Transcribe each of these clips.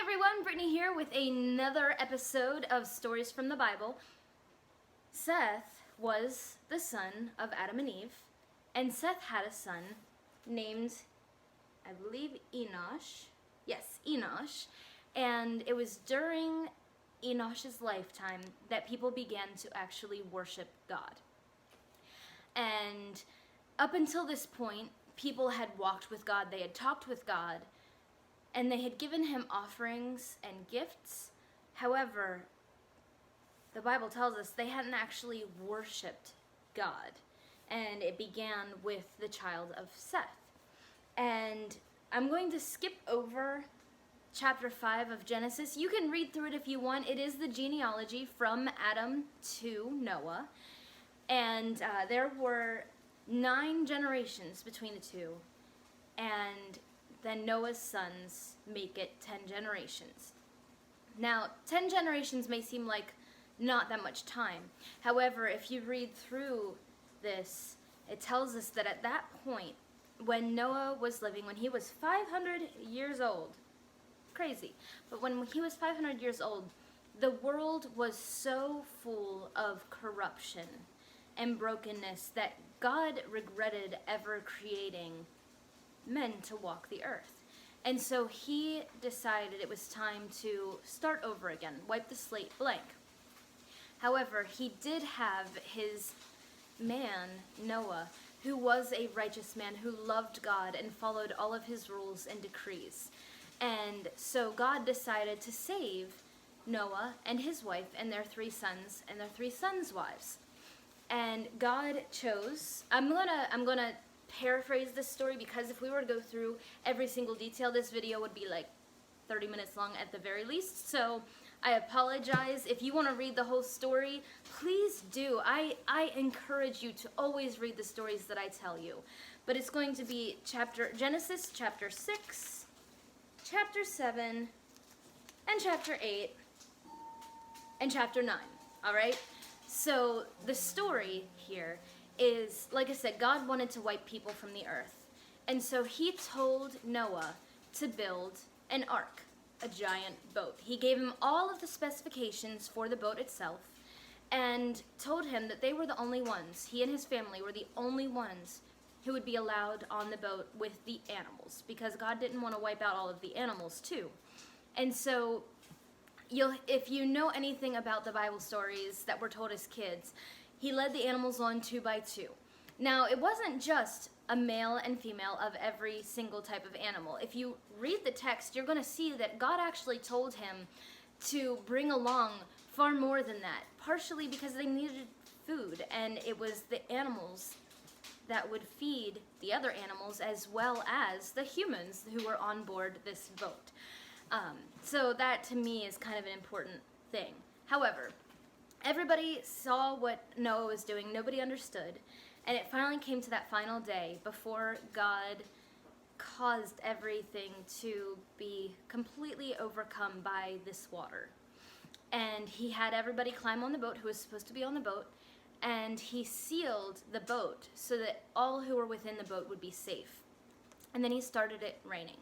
everyone, Brittany here with another episode of Stories from the Bible. Seth was the son of Adam and Eve, and Seth had a son named, I believe, Enosh. Yes, Enosh. And it was during Enosh's lifetime that people began to actually worship God. And up until this point, people had walked with God, they had talked with God, and they had given him offerings and gifts. However, the Bible tells us they hadn't actually worshipped God. And it began with the child of Seth. And I'm going to skip over chapter 5 of Genesis. You can read through it if you want. It is the genealogy from Adam to Noah. And there were 9 generations between the two. And then Noah's sons make it 10 generations. Now, 10 generations may seem like not that much time. However, if you read through this, it tells us that at that point, when Noah was living, when he was 500 years old, crazy, but when he was 500 years old, the world was so full of corruption and brokenness that God regretted ever creating men to walk the earth. And so he decided it was time to start over again, wipe the slate blank. However, he did have his man, Noah, who was a righteous man who loved God and followed all of his rules and decrees. And so God decided to save Noah and his wife and their 3 sons and their 3 sons' wives. And God chose, I'm gonna paraphrase this story, because if we were to go through every single detail, this video would be like 30 minutes long at the very least. So I apologize. If you want to read the whole story, please do. I encourage you to always read the stories that I tell you. But it's going to be Genesis chapter 6, chapter 7, and chapter 8, and chapter 9. All right? So the story here is, like I said, God wanted to wipe people from the earth. And so he told Noah to build an ark, a giant boat. He gave him all of the specifications for the boat itself and told him that they were the only ones, he and his family were the only ones who would be allowed on the boat with the animals, because God didn't want to wipe out all of the animals too. And so if you know anything about the Bible stories that were told as kids, he led the animals on 2 by 2. Now, it wasn't just a male and female of every single type of animal. If you read the text, you're going to see that God actually told him to bring along far more than that, partially because they needed food, and it was the animals that would feed the other animals as well as the humans who were on board this boat. So that, to me, is kind of an important thing. However, everybody saw what Noah was doing. Nobody understood. And it finally came to that final day before God caused everything to be completely overcome by this water. And he had everybody climb on the boat who was supposed to be on the boat, and he sealed the boat so that all who were within the boat would be safe. And then he started it raining.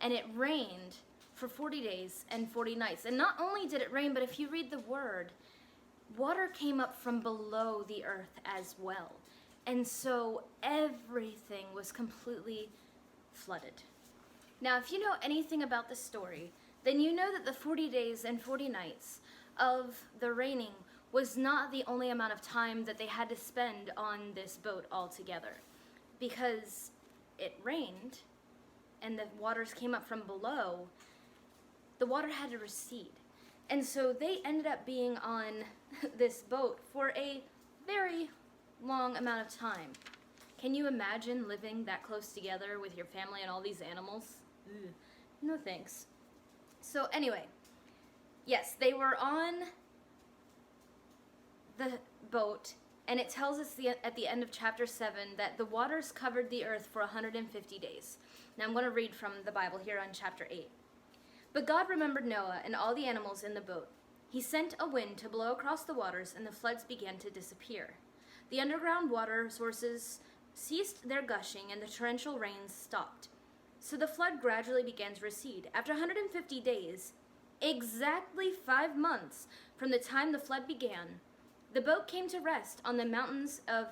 And it rained for 40 days and 40 nights. And not only did it rain, but if you read the word, water came up from below the earth as well. And so everything was completely flooded. Now, if you know anything about the story, then you know that the 40 days and 40 nights of the raining was not the only amount of time that they had to spend on this boat altogether. Because it rained and the waters came up from below, the water had to recede. And so they ended up being on this boat for a very long amount of time. Can you imagine living that close together with your family and all these animals? Ugh. No thanks. So anyway, yes, they were on the boat, and it tells us at the end of chapter 7 that the waters covered the earth for 150 days. Now I'm going to read from the Bible here on chapter 8. But God remembered Noah and all the animals in the boat. He sent a wind to blow across the waters, and the floods began to disappear. The underground water sources ceased their gushing, and the torrential rains stopped. So the flood gradually began to recede. After 150 days, exactly 5 months from the time the flood began, the boat came to rest on the mountains of,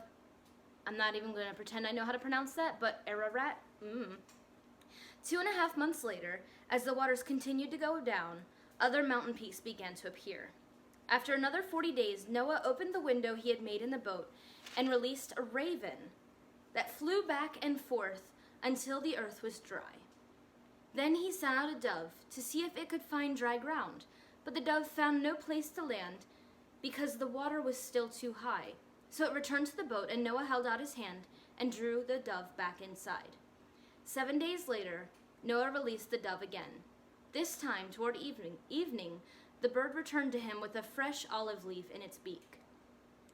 I'm not even going to pretend I know how to pronounce that, but Ararat. 2.5 months later, as the waters continued to go down, other mountain peaks began to appear. After another 40 days, Noah opened the window he had made in the boat and released a raven that flew back and forth until the earth was dry. Then he sent out a dove to see if it could find dry ground, but the dove found no place to land because the water was still too high. So it returned to the boat, and Noah held out his hand and drew the dove back inside. 7 days later, Noah released the dove again. This time, toward evening, the bird returned to him with a fresh olive leaf in its beak.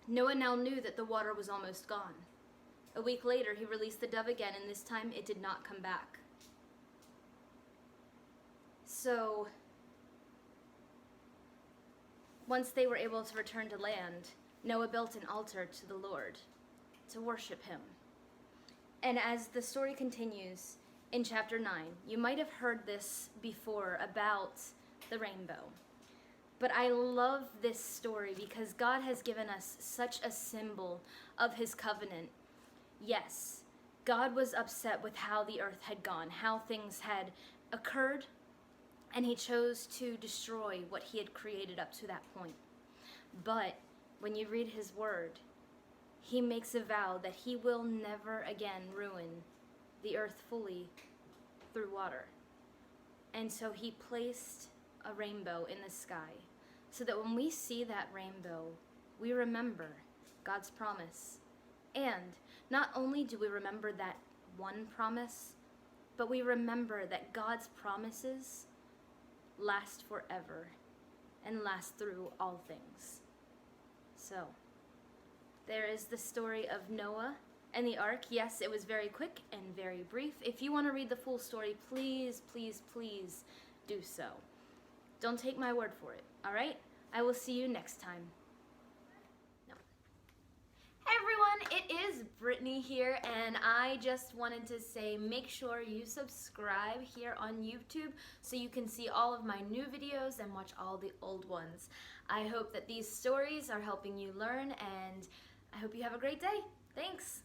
Noah now knew that the water was almost gone. A week later, he released the dove again, and this time it did not come back. So, once they were able to return to land, Noah built an altar to the Lord to worship him. And as the story continues in chapter 9, you might have heard this before about the rainbow. But I love this story because God has given us such a symbol of his covenant. Yes, God was upset with how the earth had gone, how things had occurred, and he chose to destroy what he had created up to that point. But when you read his word, he makes a vow that he will never again ruin the earth fully through water. And so he placed a rainbow in the sky so that when we see that rainbow, we remember God's promise. And not only do we remember that one promise, but we remember that God's promises last forever and last through all things. So, there is the story of Noah and the ark. Yes, it was very quick and very brief. If you want to read the full story, please, please, please do so. Don't take my word for it, all right? I will see you next time. No. Hey everyone, it is Brittany here, and I just wanted to say make sure you subscribe here on YouTube so you can see all of my new videos and watch all the old ones. I hope that these stories are helping you learn, and I hope you have a great day. Thanks!